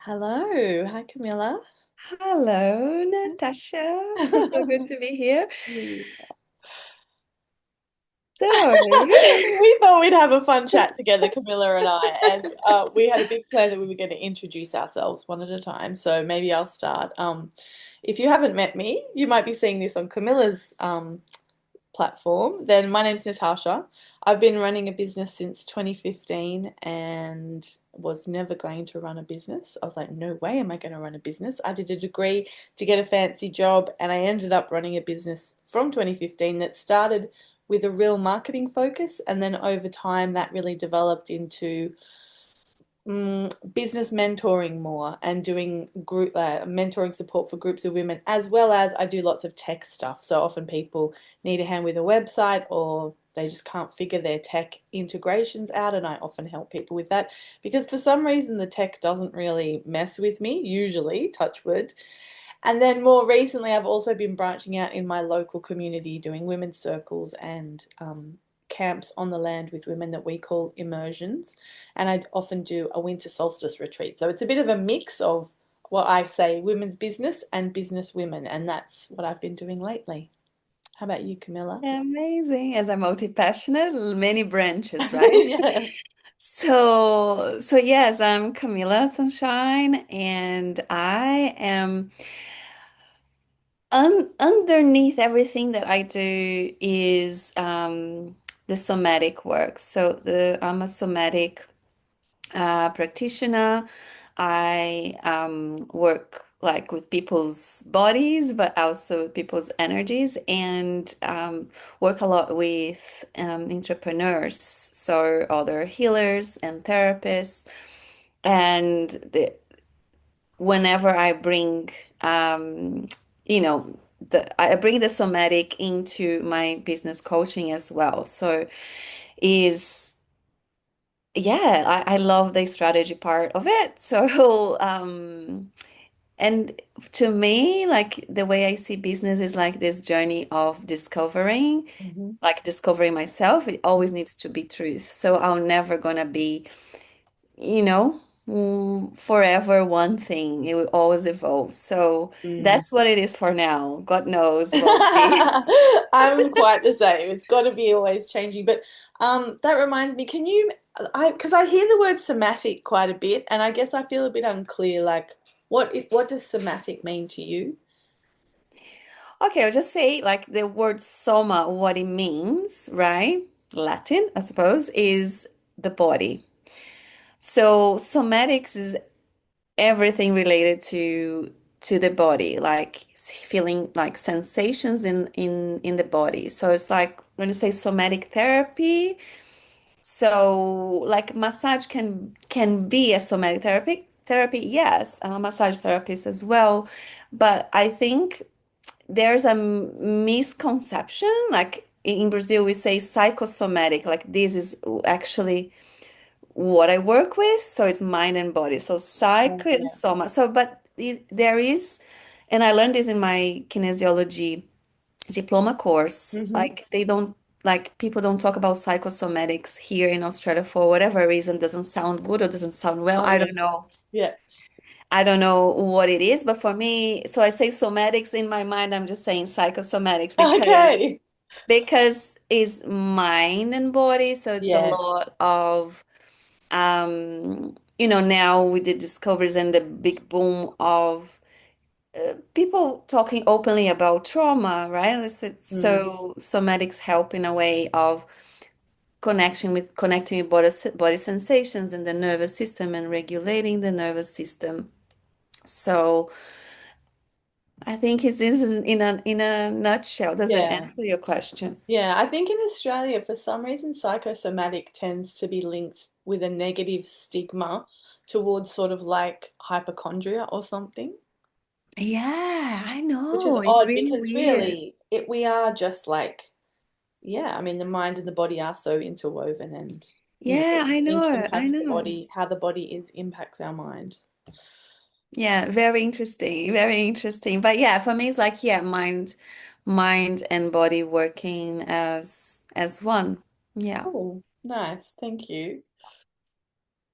Hello. Hi, Camilla. Hello, Natasha. So good to be here. So, We thought we'd have a fun chat together, Camilla and I, and we had a big plan that we were going to introduce ourselves one at a time. So maybe I'll start. If you haven't met me, you might be seeing this on Camilla's platform. Then my name's Natasha. I've been running a business since 2015 and was never going to run a business. I was like, no way am I going to run a business. I did a degree to get a fancy job and I ended up running a business from 2015 that started with a real marketing focus, and then over time that really developed into business mentoring more and doing group mentoring support for groups of women, as well as I do lots of tech stuff. So often people need a hand with a website or they just can't figure their tech integrations out, and I often help people with that because for some reason the tech doesn't really mess with me, usually, touch wood. And then more recently, I've also been branching out in my local community, doing women's circles and camps on the land with women that we call immersions. And I often do a winter solstice retreat. So it's a bit of a mix of what I say women's business and business women. And that's what I've been doing lately. How about you, Camilla? amazing. As a multi-passionate, many branches, right? Yeah. So yes, I'm Camila Sunshine, and I am underneath everything that I do is the somatic work. I'm a somatic practitioner. I work like with people's bodies, but also people's energies, and work a lot with entrepreneurs, so other healers and therapists. And whenever I bring, um, you know, I bring the somatic into my business coaching as well. So is yeah, I love the strategy part of it. So, and to me, like the way I see business is like this journey of discovering, Hmm. like discovering myself. It always needs to be truth. So I'm never gonna be, you know, forever one thing. It will always evolve. So Mm. that's what it is for now. God knows what will be. I'm quite the same. It's got to be always changing. But that reminds me, can you, because I hear the word somatic quite a bit, and I guess I feel a bit unclear, like what does somatic mean to you? Okay, I'll just say like the word soma, what it means, right? Latin, I suppose, is the body. So somatics is everything related to the body, like feeling like sensations in the body. So it's like when you say somatic therapy, so like massage can be a somatic therapy. Yes, I'm a massage therapist as well, but I think there's a misconception. Like in Brazil, we say psychosomatic, like this is actually what I work with. So it's mind and body. So Oh, psych and yeah. soma. So, but there is, and I learned this in my kinesiology diploma course. Hmm. Like they don't, like people don't talk about psychosomatics here in Australia for whatever reason. Doesn't sound good or doesn't sound well. Oh, I don't yes. know. Yeah. I don't know what it is, but for me, so I say somatics in my mind, I'm just saying psychosomatics Okay. because it's mind and body, so it's a Yes. lot of now with the discoveries and the big boom of people talking openly about trauma, right? Mm. So somatics help in a way of connecting with body sensations and the nervous system and regulating the nervous system. So I think it is in a nutshell. Does that Yeah. answer your question? Yeah. I think in Australia, for some reason, psychosomatic tends to be linked with a negative stigma towards sort of like hypochondria or something. Yeah, I Which is know. It's odd really because weird. really we are just like, yeah, I mean the mind and the body are so interwoven, and Yeah, I think know. I impacts the know. body, how the body is impacts our mind. Yeah, very interesting. Very interesting. But yeah, for me it's like yeah, mind and body working as one. Yeah. Oh, nice. Thank you.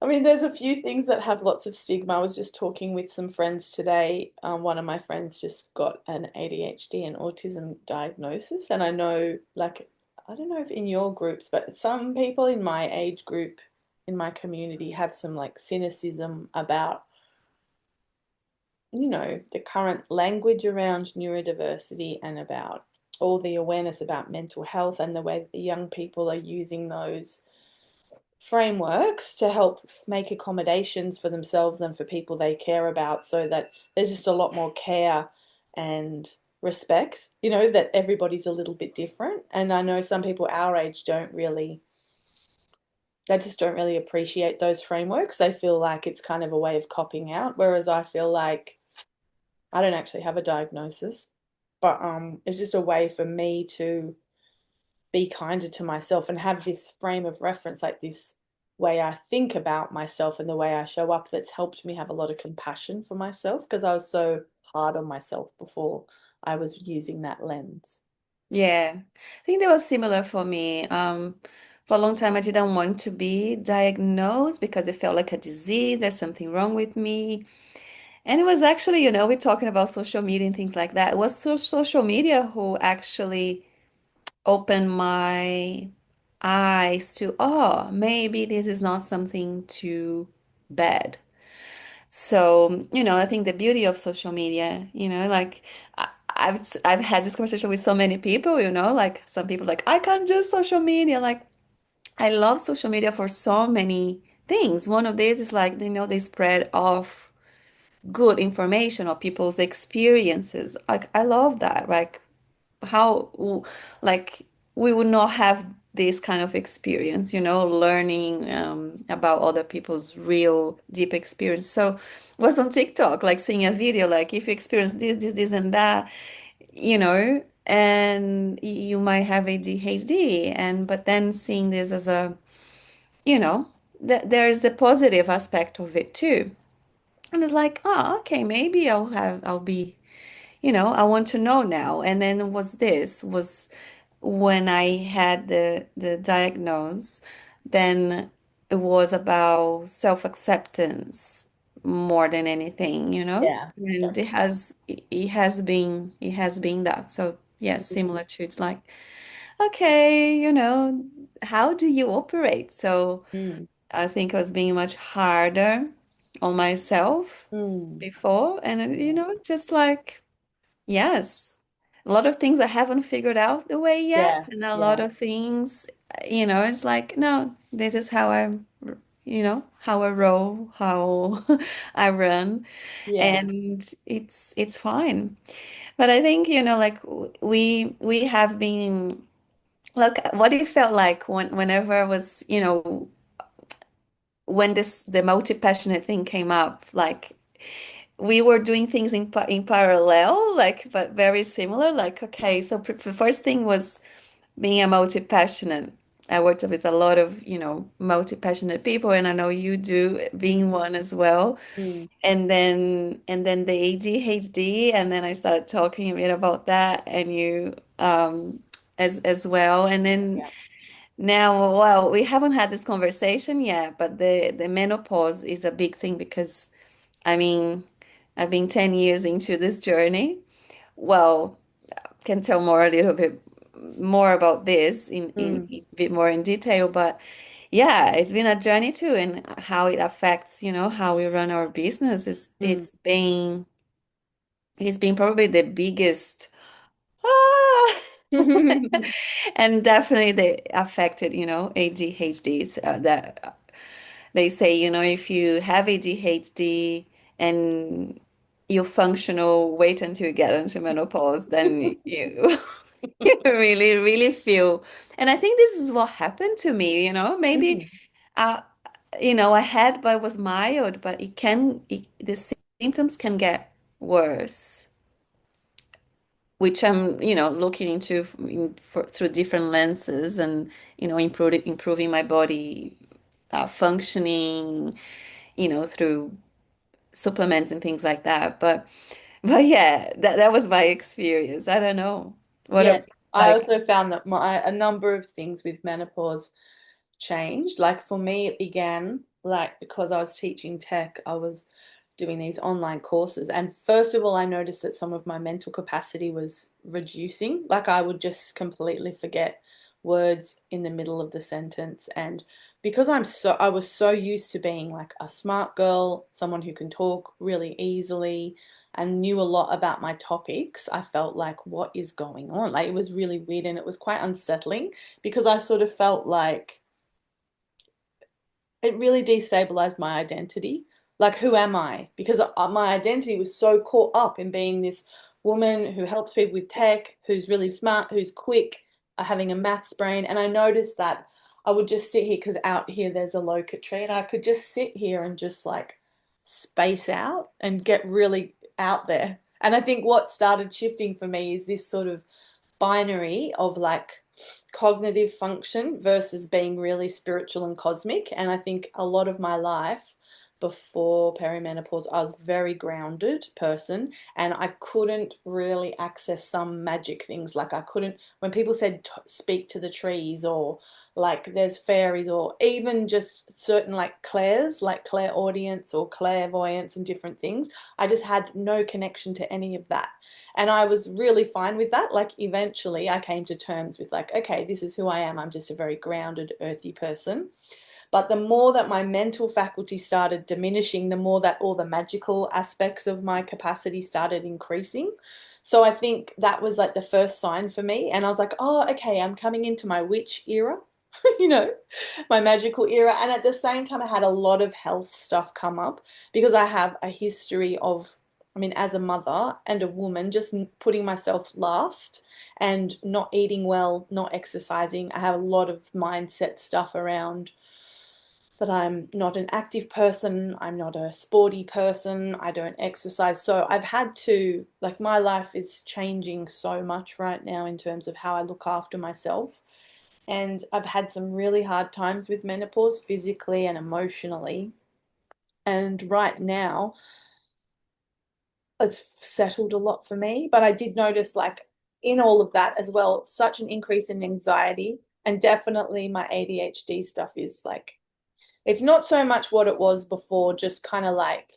I mean, there's a few things that have lots of stigma. I was just talking with some friends today. One of my friends just got an ADHD and autism diagnosis, and I know, like, I don't know if in your groups, but some people in my age group, in my community, have some like cynicism about, the current language around neurodiversity and about all the awareness about mental health and the way that the young people are using those frameworks to help make accommodations for themselves and for people they care about so that there's just a lot more care and respect, that everybody's a little bit different. And I know some people our age they just don't really appreciate those frameworks. They feel like it's kind of a way of copying out, whereas I feel like I don't actually have a diagnosis, but it's just a way for me to be kinder to myself and have this frame of reference, like this way I think about myself and the way I show up that's helped me have a lot of compassion for myself because I was so hard on myself before I was using that lens. Yeah, I think that was similar for me. For a long time, I didn't want to be diagnosed because it felt like a disease. There's something wrong with me. And it was actually, we're talking about social media and things like that. It was social media who actually opened my eyes to, oh, maybe this is not something too bad. So, I think the beauty of social media, like I've had this conversation with so many people, like some people like I can't do social media. Like I love social media for so many things. One of these is like, they spread of good information or people's experiences. Like I love that. Like how like we would not have this kind of experience, learning about other people's real deep experience. So was on TikTok, like seeing a video, like if you experience this, and that, and you might have ADHD, and but then seeing this as a, you know, there's the positive aspect of it too. And it's like, oh, okay, maybe I'll be, I want to know now. And then was when I had the diagnose, then it was about self-acceptance more than anything, Yeah, And definitely. it has been that. So yes, Mm, similar to it's like, okay, how do you operate? So mm, I think I was being much harder on myself mm. before, and Yeah. just like yes. A lot of things I haven't figured out the way Yeah, yet, and a lot yeah, of things, it's like, no, this is how how I roll, how I run, yeah. and it's fine. But I think, like we have been, look, what it felt like whenever I was, when the multi-passionate thing came up, like we were doing things in parallel, like but very similar. Like okay, so the first thing was being a multi-passionate. I worked with a lot of multi-passionate people, and I know you do being Mm, one as well. mm. And then the ADHD, and then I started talking a bit about that, and you as well. And then Yeah. now, well, we haven't had this conversation yet, but the menopause is a big thing because I mean, I've been 10 years into this journey. Well, can tell more a little bit more about this Mm, a bit more in detail, but yeah, it's been a journey too, and how it affects, how we run our business is mm. it's been probably the biggest ah! And definitely they affected, ADHD. It's, that they say, if you have ADHD and you're functional, wait until you get into menopause, then you you really, really feel. And I think this is what happened to me, maybe Mm, uh, I had, but it was mild, but the symptoms can get worse, which I'm, looking into through different lenses and, improving my body functioning, through supplements and things like that. But yeah, that was my experience. I don't know. What yeah. I like also found that a number of things with menopause changed. Like for me, it began. like because I was teaching tech, I was doing these online courses. And first of all, I noticed that some of my mental capacity was reducing. Like I would just completely forget words in the middle of the sentence. And because I was so used to being like a smart girl, someone who can talk really easily and knew a lot about my topics, I felt like, what is going on? Like it was really weird and it was quite unsettling because I sort of felt like, it really destabilized my identity. Like, who am I? Because my identity was so caught up in being this woman who helps people with tech, who's really smart, who's quick, having a maths brain. And I noticed that I would just sit here because out here there's a loca tree, and I could just sit here and just like space out and get really out there. And I think what started shifting for me is this sort of binary of like cognitive function versus being really spiritual and cosmic. And I think a lot of my life before perimenopause, I was a very grounded person and I couldn't really access some magic things. Like I couldn't, when people said speak to the trees or like there's fairies or even just certain like clairs, like clairaudience or clairvoyance and different things, I just had no connection to any of that. And I was really fine with that. Like eventually I came to terms with like, okay, this is who I am. I'm just a very grounded, earthy person. But the more that my mental faculty started diminishing, the more that all the magical aspects of my capacity started increasing. So I think that was like the first sign for me. And I was like, oh, okay, I'm coming into my witch era, you know, my magical era. And at the same time, I had a lot of health stuff come up because I have a history of, I mean, as a mother and a woman, just putting myself last and not eating well, not exercising. I have a lot of mindset stuff around that I'm not an active person, I'm not a sporty person, I don't exercise. So I've had to, like, my life is changing so much right now in terms of how I look after myself. And I've had some really hard times with menopause, physically and emotionally. And right now, it's settled a lot for me. But I did notice, like, in all of that as well, such an increase in anxiety. And definitely my ADHD stuff is like, it's not so much what it was before, just kind of like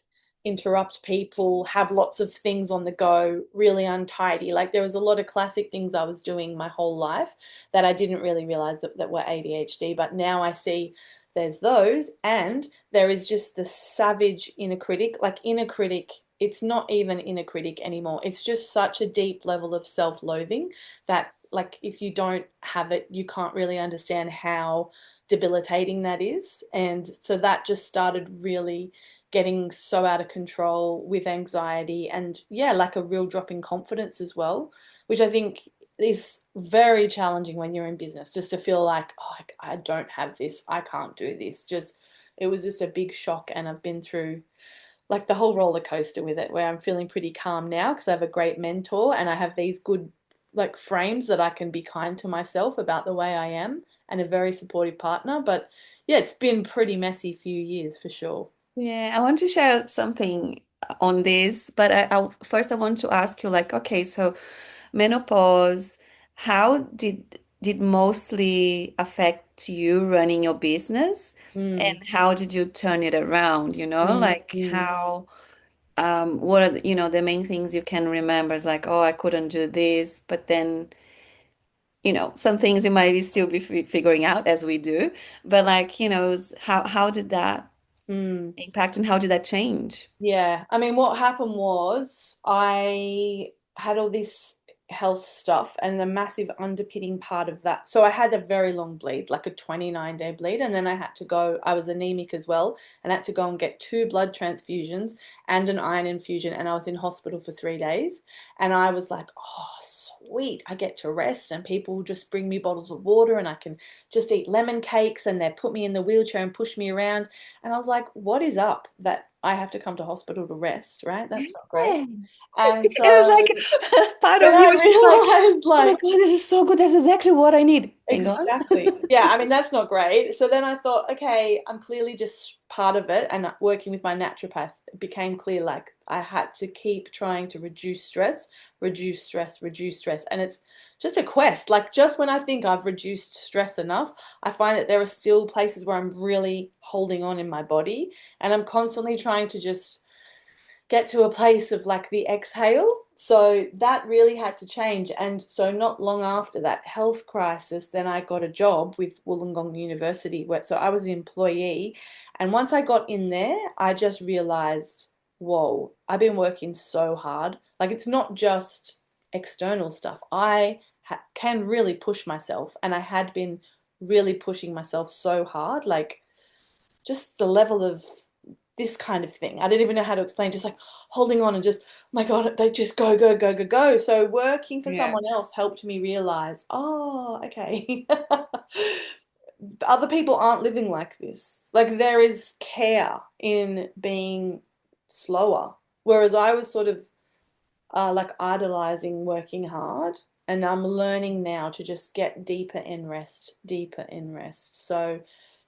interrupt people, have lots of things on the go, really untidy. Like there was a lot of classic things I was doing my whole life that I didn't really realize that were ADHD. But now I see there's those, and there is just the savage inner critic. Like inner critic, it's not even inner critic anymore. It's just such a deep level of self-loathing that, like, if you don't have it, you can't really understand how debilitating that is. And so that just started really getting so out of control with anxiety and, yeah, like a real drop in confidence as well, which I think is very challenging when you're in business, just to feel like, oh, I don't have this, I can't do this. Just, it was just a big shock. And I've been through like the whole roller coaster with it, where I'm feeling pretty calm now because I have a great mentor and I have these good like frames that I can be kind to myself about the way I am and a very supportive partner. But yeah, it's been pretty messy few years for sure. Yeah, I want to share something on this, but first I want to ask you, like, okay, so menopause, how did mostly affect you running your business, and Mm, how did you turn it around? mm, Like mm, how what are the main things you can remember? Is like, oh, I couldn't do this, but then some things you might be still be figuring out as we do, but like how did that mm. impact and how did that change? Yeah, I mean, what happened was I had all this health stuff and a massive underpinning part of that. So I had a very long bleed, like a 29-day bleed, and then I had to go, I was anemic as well, and I had to go and get two blood transfusions and an iron infusion, and I was in hospital for 3 days. And I was like, oh, sweet, I get to rest, and people just bring me bottles of water, and I can just eat lemon cakes, and they put me in the wheelchair and push me around. And I was like, what is up that I have to come to hospital to rest, right? That's not great. Yeah. And It was so, like part and of I your It's like, realized oh my like God, this is so good. That's exactly what I need. Hang on. exactly. Yeah, I mean, that's not great. So then I thought, okay, I'm clearly just part of it. And working with my naturopath, it became clear like I had to keep trying to reduce stress, reduce stress, reduce stress. And it's just a quest. Like, just when I think I've reduced stress enough, I find that there are still places where I'm really holding on in my body. And I'm constantly trying to just get to a place of like the exhale. So that really had to change. And so not long after that health crisis, then I got a job with Wollongong University. So I was an employee. And once I got in there, I just realized, whoa, I've been working so hard. Like it's not just external stuff. I can really push myself. And I had been really pushing myself so hard. Like just the level of this kind of thing. I didn't even know how to explain, just like holding on and just, oh my God, they just go, go, go, go, go. So working for Yeah. someone else helped me realize, oh, okay. Other people aren't living like this. Like there is care in being slower. Whereas I was sort of like idolizing working hard. And I'm learning now to just get deeper in rest, deeper in rest. So,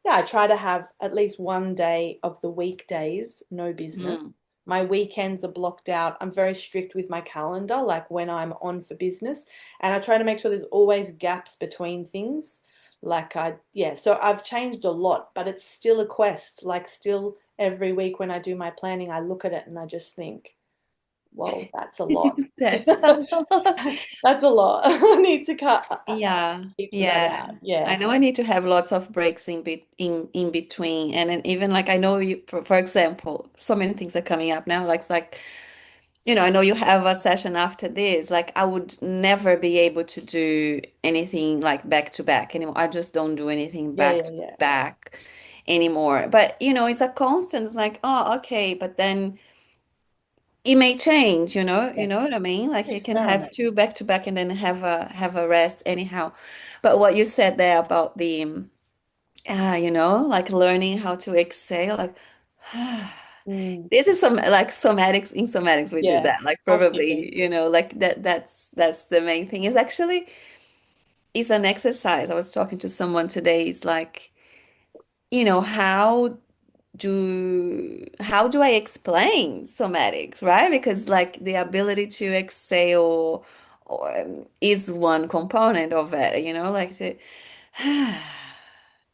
yeah, I try to have at least one day of the weekdays, no business. Mm. My weekends are blocked out. I'm very strict with my calendar, like when I'm on for business. And I try to make sure there's always gaps between things. Yeah, so I've changed a lot, but it's still a quest. Like, still every week when I do my planning, I look at it and I just think, whoa, that's a lot. That's a lot. That's a lot. I need to cut Yeah, heaps of that yeah. out. I Yeah. know I need to have lots of breaks in between, and then even like I know you, for example, so many things are coming up now. Like it's like I know you have a session after this. Like I would never be able to do anything like back to back anymore. I just don't do anything Yeah, back yeah, to yeah. back anymore. But it's a constant. It's like, oh, okay, but then it may change, Yeah. you know what I mean? Like you can have Experiment. two back to back and then have a rest anyhow. But what you said there about the like learning how to exhale, like Mm. this is some like somatics in somatics we do Yeah. that. Like Cognitive. probably, like that's the main thing. Is actually it's an exercise. I was talking to someone today. It's like, how do I explain somatics, right? Because like the ability to exhale is one component of it, like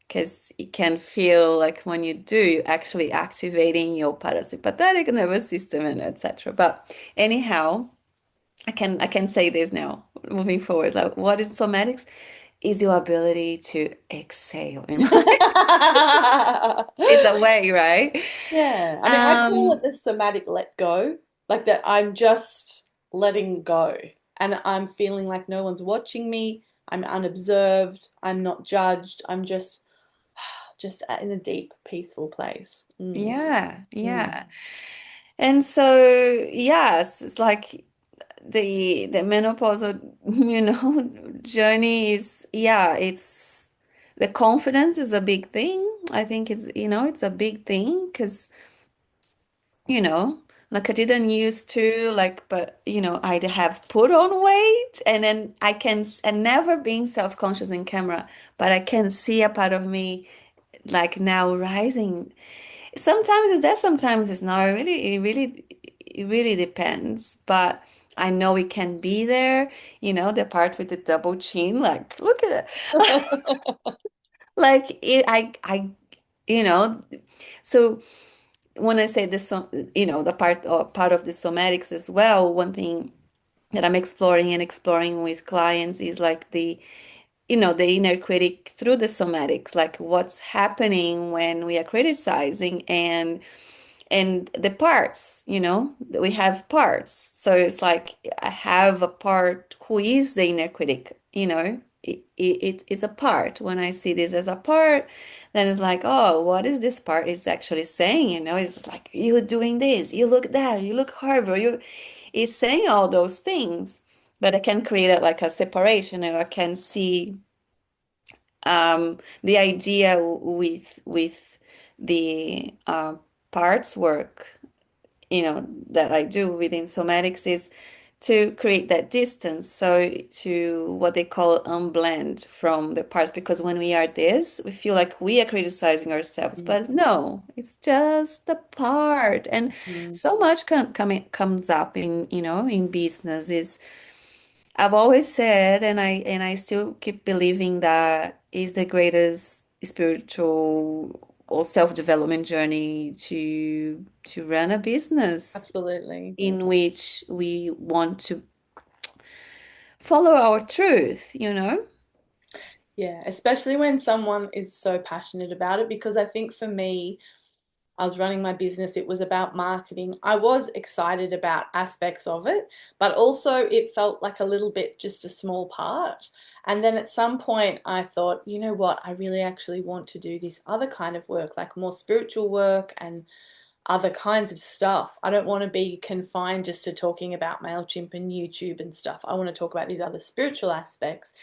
because it can feel like when you do, you're actually activating your parasympathetic nervous system and etc. But anyhow, I can say this now, moving forward. Like, what is somatics? Is your ability to exhale in life. It's a way, right? Yeah. I mean, I call it Um, the somatic let go, like that I'm just letting go and I'm feeling like no one's watching me. I'm unobserved. I'm not judged. I'm just in a deep, peaceful place. Mm. yeah, Mm. yeah. And so, yes, it's like the menopausal, journey is, yeah, it's the confidence is a big thing. I think it's a big thing because, you know, like I didn't used to like, but I'd have put on weight and then and never being self-conscious in camera, but I can see a part of me like now rising. Sometimes it's there, sometimes it's not. It really depends. But I know it can be there. The part with the double chin, like look at it. Like you know. So when I say this, the part of the somatics as well. One thing that I'm exploring with clients is like the inner critic through the somatics, like what's happening when we are criticizing and the parts, we have parts. So it's like I have a part who is the inner critic, it is a part. When I see this as a part, then it's like, oh, what is this part is actually saying? It's just like, you're doing this, you look that, you look horrible, it's saying all those things. But I can create like a separation, or I can see the idea with the parts work, that I do within somatics is to create that distance, so to what they call unblend from the parts, because when we are this, we feel like we are criticizing ourselves, Mm, but no, it's just the part. And mm, so much comes up in, in business is, I've always said, and I still keep believing that is the greatest spiritual or self-development journey to run a business absolutely. in which we want to follow our truth, Yeah, especially when someone is so passionate about it, because I think for me, I was running my business, it was about marketing. I was excited about aspects of it, but also it felt like a little bit just a small part. And then at some point, I thought, you know what, I really actually want to do this other kind of work, like more spiritual work and other kinds of stuff. I don't want to be confined just to talking about MailChimp and YouTube and stuff. I want to talk about these other spiritual aspects.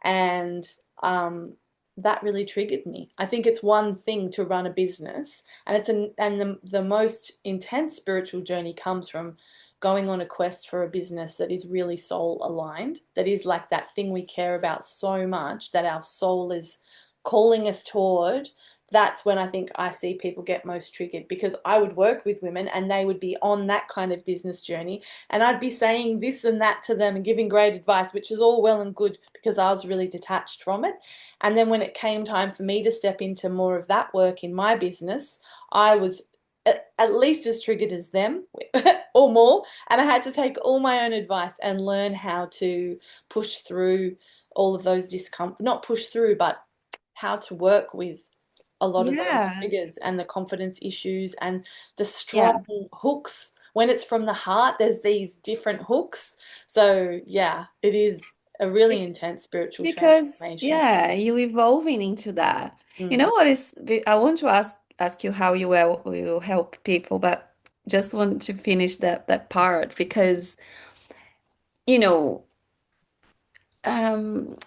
And um, that really triggered me. I think it's one thing to run a business, and the most intense spiritual journey comes from going on a quest for a business that is really soul aligned, that is like that thing we care about so much that our soul is calling us toward. That's when I think I see people get most triggered, because I would work with women and they would be on that kind of business journey, and I'd be saying this and that to them and giving great advice, which is all well and good because I was really detached from it. And then when it came time for me to step into more of that work in my business, I was at least as triggered as them or more. And I had to take all my own advice and learn how to push through all of those discomfort, not push through, but how to work with a lot of those Yeah. triggers and the confidence issues and the strong Yeah. hooks. When it's from the heart, there's these different hooks. So, yeah, it is a really Be- intense spiritual Because transformation. yeah, you evolving into that. You Mm. know what is I want to ask you how you help people, but just want to finish that part because you know um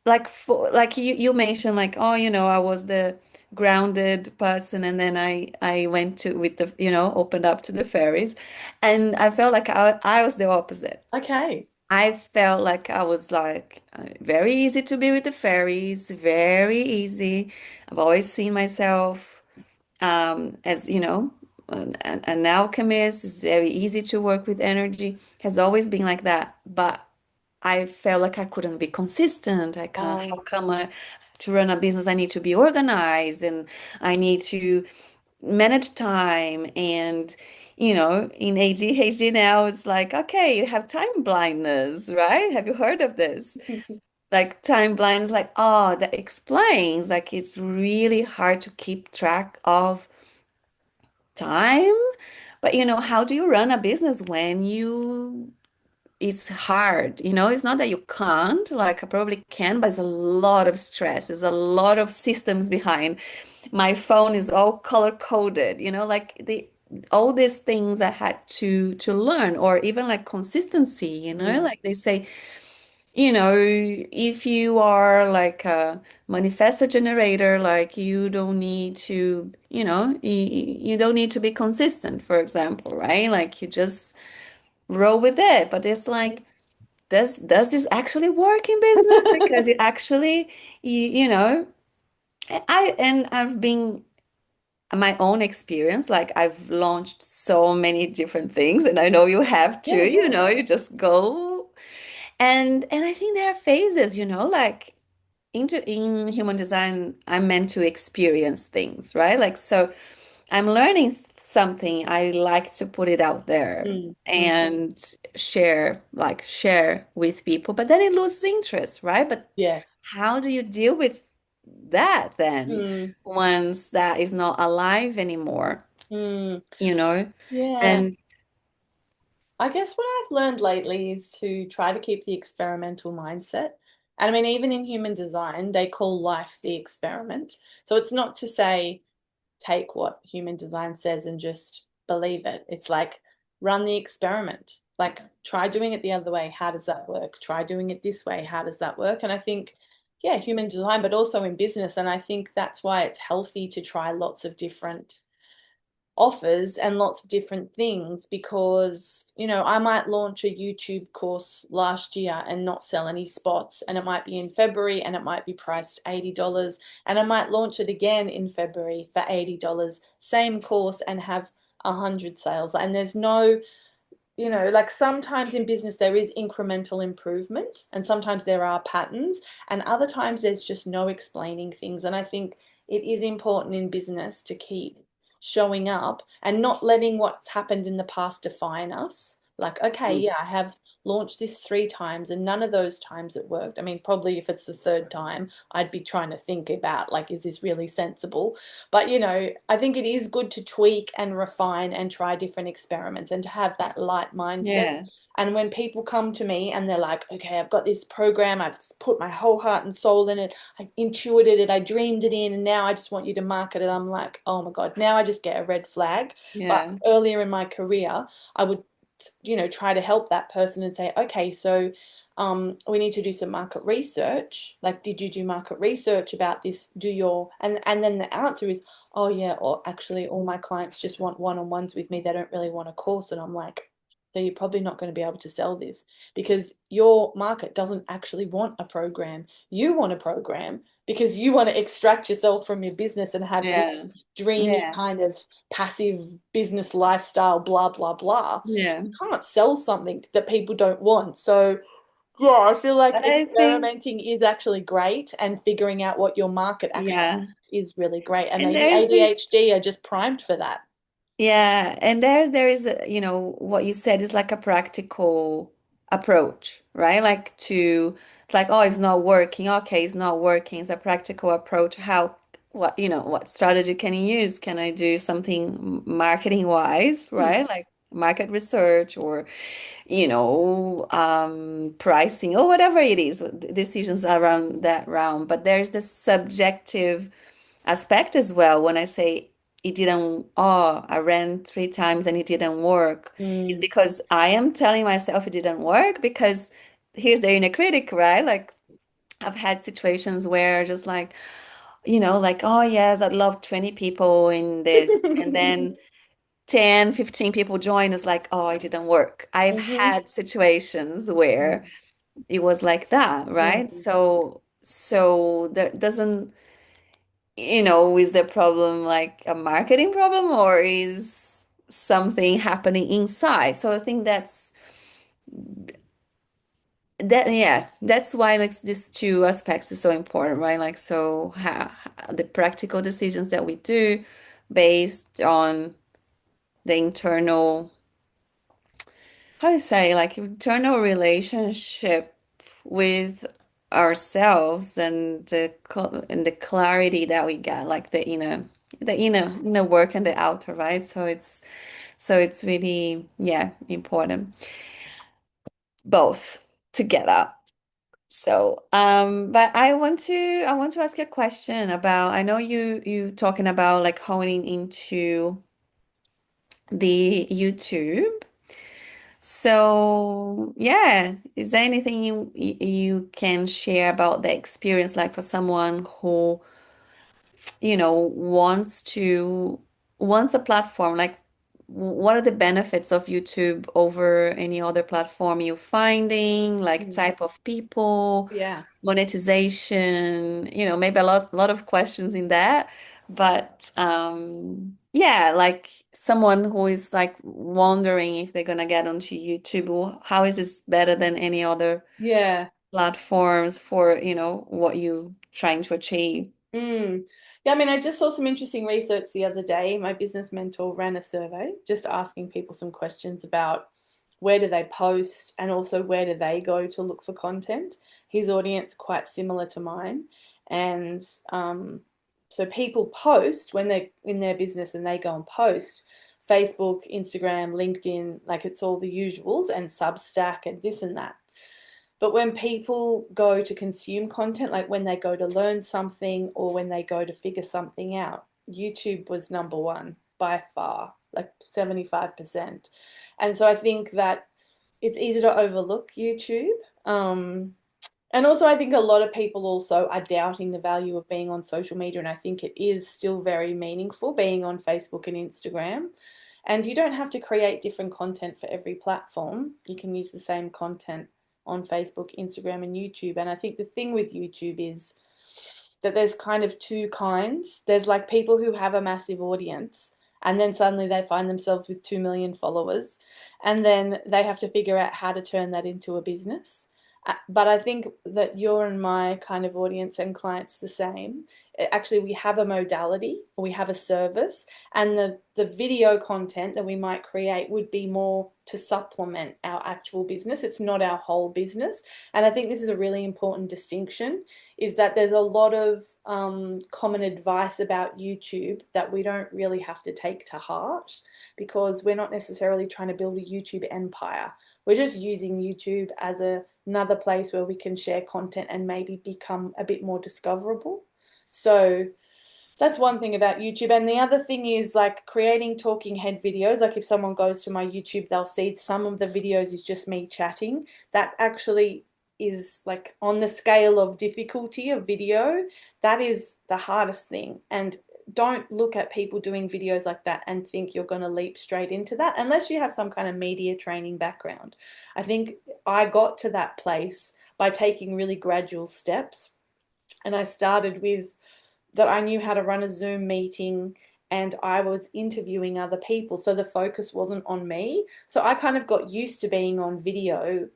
like like you mentioned like, oh, I was the grounded person, and then I went to with the, opened up to the fairies, and I felt like I was the opposite. Okay. I felt like I was like very easy to be with the fairies, very easy. I've always seen myself as, an alchemist. It's very easy to work with energy, has always been like that. But I felt like I couldn't be consistent. I can't, how Um, come to run a business, I need to be organized and I need to manage time. And, in ADHD now, it's like, okay, you have time blindness, right? Have you heard of this? Like time blindness, like, oh, that explains, like, it's really hard to keep track of time. But, how do you run a business when it's hard, it's not that you can't, like I probably can, but it's a lot of stress. There's a lot of systems behind. My phone is all color coded, like all these things I had to learn, or even like consistency, mm, like they say, if you are like a manifesto generator, like you don't need to, you don't need to be consistent, for example, right? Like you just roll with it. But it's like, does this actually work in business? Because it actually, I've been my own experience, like I've launched so many different things, and I know you have too, yeah, yeah. you just go. And I think there are phases, like in human design, I'm meant to experience things, right? Like, so I'm learning something, I like to put it out there Mm, mm, and share with people, but then it loses interest, right? But yeah. how do you deal with that then Mm, once that is not alive anymore, mm, you know? yeah. And I guess what I've learned lately is to try to keep the experimental mindset. And I mean, even in human design, they call life the experiment. So it's not to say take what human design says and just believe it. It's like run the experiment. Like try doing it the other way. How does that work? Try doing it this way. How does that work? And I think, yeah, human design, but also in business. And I think that's why it's healthy to try lots of different offers and lots of different things because, I might launch a YouTube course last year and not sell any spots, and it might be in February and it might be priced $80, and I might launch it again in February for $80, same course, and have 100 sales. And there's no, like sometimes in business there is incremental improvement and sometimes there are patterns and other times there's just no explaining things. And I think it is important in business to keep showing up and not letting what's happened in the past define us. Like, okay, Mm. yeah, I have launched this 3 times and none of those times it worked. I mean, probably if it's the third time, I'd be trying to think about like, is this really sensible? But, I think it is good to tweak and refine and try different experiments and to have that light mindset. Yeah, And when people come to me and they're like, okay, I've got this program, I've put my whole heart and soul in it, I intuited it, I dreamed it in, and now I just want you to market it. I'm like, oh my God, now I just get a red flag. But yeah, earlier in my career, I would, try to help that person and say, okay, so we need to do some market research. Like, did you do market research about this? And then the answer is, oh yeah, or actually all my clients just want one-on-ones with me. They don't really want a course. And I'm like, so you're probably not going to be able to sell this because your market doesn't actually want a program. You want a program because you want to extract yourself from your business and have this yeah, dreamy yeah, kind of passive business lifestyle, blah, blah, blah. yeah. You can't sell something that people don't want. So, yeah, I feel like I think, experimenting is actually great and figuring out what your market actually yeah. is really great. And And maybe there's this, ADHD are just primed for that. yeah, and there is a, what you said is like a practical approach, right? Like to, it's like, oh, it's not working. Okay, it's not working. It's a practical approach. How, what strategy can you use? Can I do something marketing wise, Hmm. right? Like market research or pricing or whatever it is, decisions around that realm. But there's this subjective aspect as well. When I say it didn't, oh, I ran 3 times and it didn't work, it's Mm. because I am telling myself it didn't work because here's the inner critic, right? Like I've had situations where just like, like, oh yes, I'd love 20 people in this. And then 10, 15 people join. It's like, oh, it didn't work. I've Hmm. had situations where it was like that, right? Mm. So that doesn't, is the problem like a marketing problem or is something happening inside? So I think yeah, that's why like these two aspects is so important, right? Like so the practical decisions that we do based on the internal, how you say, like internal relationship with ourselves and and the clarity that we get, like the inner work and the outer, right? So it's really, yeah, important, both together. So, but I want to ask you a question about, I know you talking about like honing into the YouTube. So, yeah, is there anything you can share about the experience, like for someone who, wants a platform, like what are the benefits of YouTube over any other platform you're finding, like Mm. type of people, Yeah. monetization, maybe a lot of questions in that. But yeah, like someone who is like wondering if they're gonna get onto YouTube, or how is this better than any other Yeah. platforms for, what you trying to achieve? Mm. Yeah, I mean, I just saw some interesting research the other day. My business mentor ran a survey just asking people some questions about where do they post and also where do they go to look for content. His audience quite similar to mine. And so people post when they're in their business and they go and post Facebook, Instagram, LinkedIn, like it's all the usuals and Substack and this and that. But when people go to consume content, like when they go to learn something or when they go to figure something out, YouTube was number one by far, like 75%. And so I think that it's easy to overlook YouTube. Um, And also, I think a lot of people also are doubting the value of being on social media, and I think it is still very meaningful being on Facebook and Instagram. And you don't have to create different content for every platform. You can use the same content on Facebook, Instagram, and YouTube. And I think the thing with YouTube is that there's kind of two kinds. There's like people who have a massive audience, and then suddenly they find themselves with 2 million followers, and then they have to figure out how to turn that into a business. But I think that your and my kind of audience and clients the same. Actually, we have a modality, we have a service, and the video content that we might create would be more to supplement our actual business. It's not our whole business. And I think this is a really important distinction, is that there's a lot of common advice about YouTube that we don't really have to take to heart, because we're not necessarily trying to build a YouTube empire. We're just using YouTube as another place where we can share content and maybe become a bit more discoverable. So that's one thing about YouTube. And the other thing is like creating talking head videos. Like if someone goes to my YouTube, they'll see some of the videos is just me chatting. That actually is like on the scale of difficulty of video, that is the hardest thing. And don't look at people doing videos like that and think you're going to leap straight into that unless you have some kind of media training background. I think I got to that place by taking really gradual steps. And I started with that I knew how to run a Zoom meeting and I was interviewing other people. So the focus wasn't on me. So I kind of got used to being on video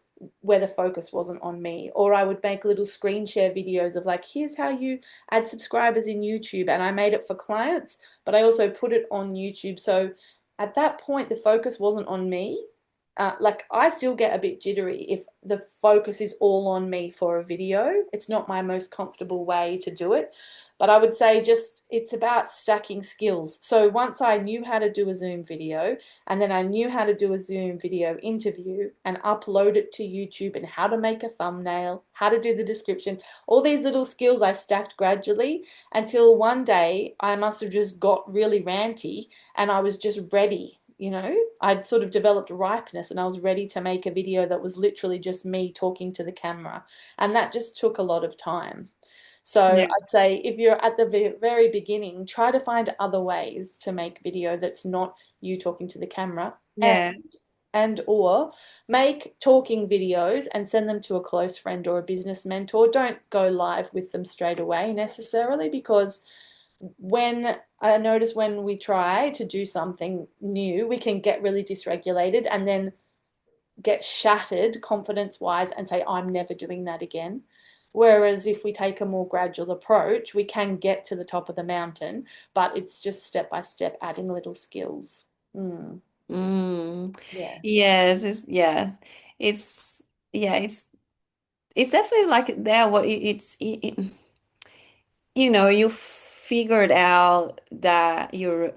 where the focus wasn't on me. Or I would make little screen share videos of like, here's how you add subscribers in YouTube. And I made it for clients, but I also put it on YouTube. So at that point, the focus wasn't on me. Like I still get a bit jittery if the focus is all on me for a video. It's not my most comfortable way to do it. But I would say just it's about stacking skills. So once I knew how to do a Zoom video, and then I knew how to do a Zoom video interview and upload it to YouTube, and how to make a thumbnail, how to do the description, all these little skills I stacked gradually until one day I must have just got really ranty and I was just ready. I'd sort of developed ripeness and I was ready to make a video that was literally just me talking to the camera. And that just took a lot of time. So Yeah. I'd say if you're at the very beginning, try to find other ways to make video that's not you talking to the camera, Yeah. and or make talking videos and send them to a close friend or a business mentor. Don't go live with them straight away necessarily, because when I notice when we try to do something new, we can get really dysregulated and then get shattered confidence wise and say, I'm never doing that again. Whereas if we take a more gradual approach, we can get to the top of the mountain, but it's just step by step adding little skills. Mm, Mm. yeah. Yes, It's yeah, it's definitely like that what you figured out that you're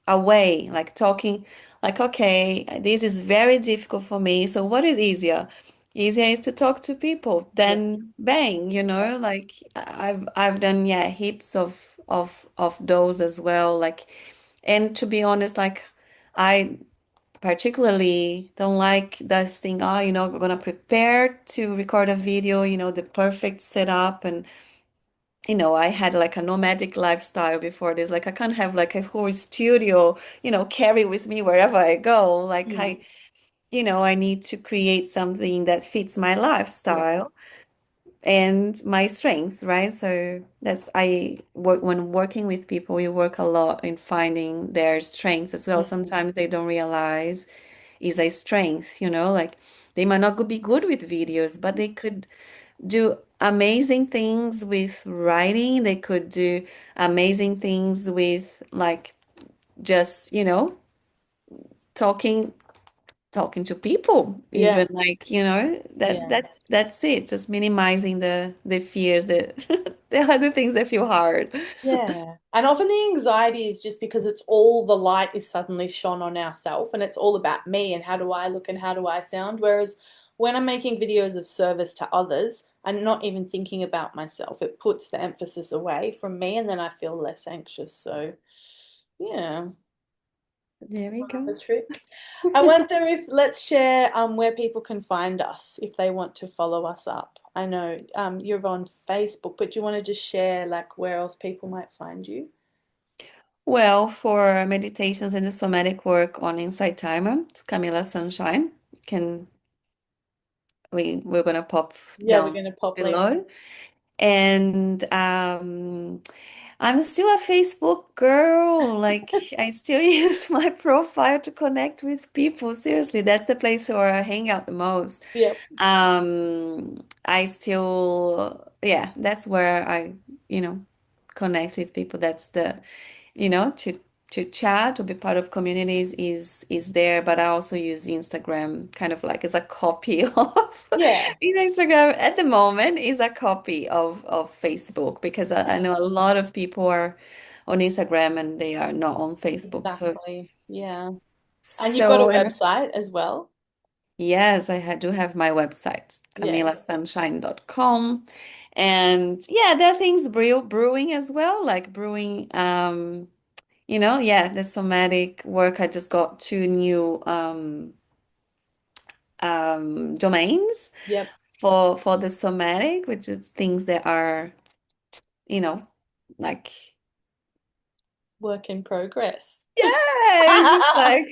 a way, like talking, like, okay, this is very difficult for me. So what is easier? Easier is to talk to people Yeah. than bang, like I've done, yeah, heaps of those as well. Like, and to be honest, like I particularly don't like this thing, we're gonna prepare to record a video, the perfect setup. And I had like a nomadic lifestyle before this. Like I can't have like a whole studio, carry with me wherever I go. Like Mm, I need to create something that fits my yeah. lifestyle and my strengths, right? So that's I work when working with people, you work a lot in finding their strengths as well. Mm, Sometimes they don't realize is a strength, like they might not be good with videos, but they could do amazing things with writing. They could do amazing things with like just, talking talking to people, yeah. even like, that Yeah. that's it. Just minimizing the fears that the other things that feel hard. Yeah. And often the anxiety is just because it's all the light is suddenly shone on ourselves and it's all about me and how do I look and how do I sound. Whereas when I'm making videos of service to others, I'm not even thinking about myself. It puts the emphasis away from me and then I feel less anxious. So, yeah. There we Another go. trick. I wonder if let's share where people can find us if they want to follow us up. I know you're on Facebook, but do you want to just share like where else people might find you? Well, for meditations and the somatic work on Insight Timer, it's Camila Sunshine. Can we're gonna pop Yeah, we're down going to pop links. below. And I'm still a Facebook girl. Like I still use my profile to connect with people. Seriously, that's the place where I hang out the most. Yep. I still, yeah, that's where you know, connect with people. That's the, to chat, to be part of communities is there, but I also use Instagram kind of like as a copy of Yeah, Instagram at the moment is a copy of Facebook because I know a lot of people are on Instagram and they are not on Facebook. So exactly. Yeah. And you've got a so and website as well. yes, do have my website, Yeah. camilasunshine.com. And yeah, there are things brewing as well, like brewing, yeah, the somatic work. I just got two new domains Yep. for the somatic, which is things that are, you know, like Work in progress. yeah, it's just like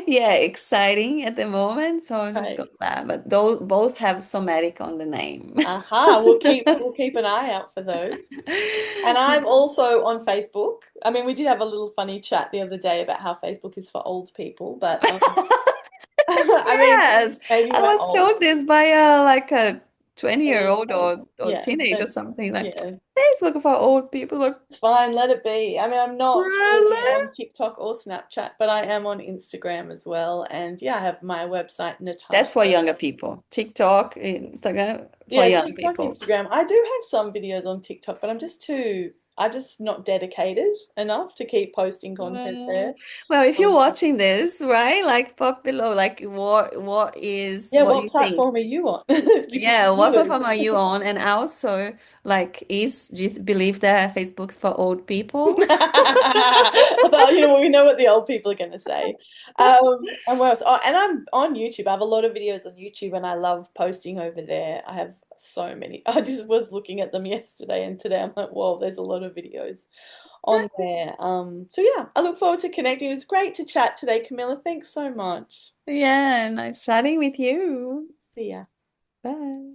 yeah, exciting at the moment. So I just Right. got that. But those both have somatic on the name. Aha, we'll keep an eye out for those. And I'm also on Facebook. I mean, we did have a little funny chat the other day about how Facebook is for old people, but I mean, Yes, maybe I we're was old. told this by like a A 20-year-old little or yeah, teenage or but something like yeah, Facebook for old people. Like, it's fine, let it be. I mean, I'm not really really? on TikTok or Snapchat, but I am on Instagram as well. And yeah, I have my website, That's for Natasha. younger people. TikTok, Instagram for Yeah, young TikTok, people. Instagram. I do have some videos on TikTok, but I'm just not dedicated enough to keep posting content there. Well, if you're Um, watching this, right, like pop below, like yeah, what do you what think? platform are you on? You can Yeah, what choose. platform are you on? And also, like, do you believe that Facebook's for old people? I thought, well, we know what the old people are going to say. And what else? Oh, and I'm on YouTube. I have a lot of videos on YouTube, and I love posting over there. I have so many. I just was looking at them yesterday, and today I'm like, whoa, there's a lot of videos on there. So yeah, I look forward to connecting. It was great to chat today, Camilla. Thanks so much. Yeah, nice chatting with you. See ya. Bye.